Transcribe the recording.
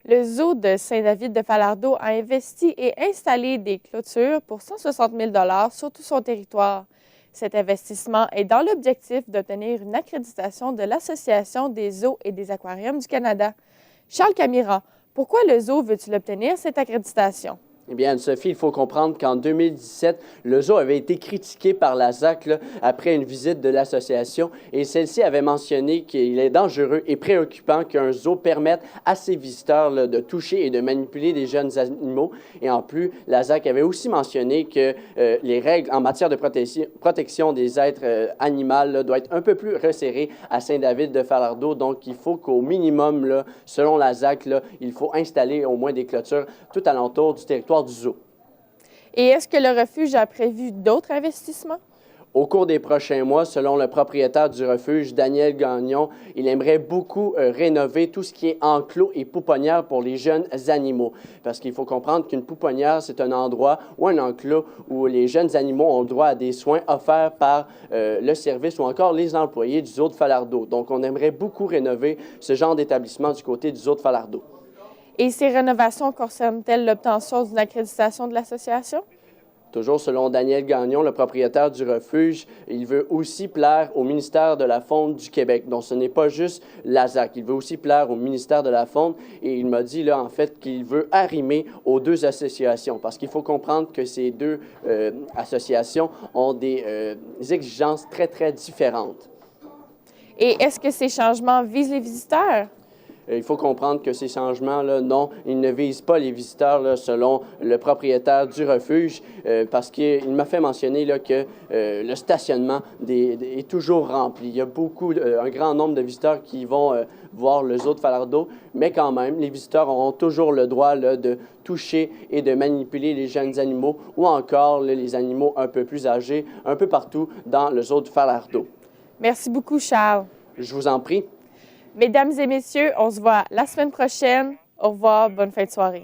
Le zoo de Saint-David-de-Falardeau a investi et installé des clôtures pour 160 000 $ sur tout son territoire. Cet investissement est dans l'objectif d'obtenir une accréditation de l'Association des zoos et des aquariums du Canada. Charles Camira, pourquoi le zoo veut-il obtenir cette accréditation? Eh bien, Anne-Sophie, il faut comprendre qu'en 2017, le zoo avait été critiqué par la SAC après une visite de l'association et celle-ci avait mentionné qu'il est dangereux et préoccupant qu'un zoo permette à ses visiteurs de toucher et de manipuler des jeunes animaux. Et en plus, la SAC avait aussi mentionné que les règles en matière de protection des êtres animaux doivent être un peu plus resserrées à Saint-David-de-Falardeau. Donc, il faut qu'au minimum, selon la SAC, il faut installer au moins des clôtures tout alentour du territoire du zoo. Et est-ce que le refuge a prévu d'autres investissements? Au cours des prochains mois, selon le propriétaire du refuge, Daniel Gagnon, il aimerait beaucoup rénover tout ce qui est enclos et pouponnières pour les jeunes animaux. Parce qu'il faut comprendre qu'une pouponnière, c'est un endroit ou un enclos où les jeunes animaux ont droit à des soins offerts par le service ou encore les employés du zoo de Falardeau. Donc, on aimerait beaucoup rénover ce genre d'établissement du côté du zoo de Falardeau. Et ces rénovations concernent-elles l'obtention d'une accréditation de l'association? Toujours selon Daniel Gagnon, le propriétaire du refuge, il veut aussi plaire au ministère de la Faune du Québec. Donc, ce n'est pas juste la SAC. Il veut aussi plaire au ministère de la Faune et il m'a dit, là, en fait, qu'il veut arrimer aux deux associations parce qu'il faut comprendre que ces deux associations ont des exigences très, très différentes. Et est-ce que ces changements visent les visiteurs? Il faut comprendre que ces changements-là, non, ils ne visent pas les visiteurs là, selon le propriétaire du refuge parce qu'il m'a fait mentionner là, que le stationnement est toujours rempli. Il y a un grand nombre de visiteurs qui vont voir le zoo de Falardeau, mais quand même, les visiteurs auront toujours le droit là, de toucher et de manipuler les jeunes animaux ou encore là, les animaux un peu plus âgés, un peu partout dans le zoo de Falardeau. Merci beaucoup, Charles. Je vous en prie. Mesdames et messieurs, on se voit la semaine prochaine. Au revoir, bonne fin de soirée.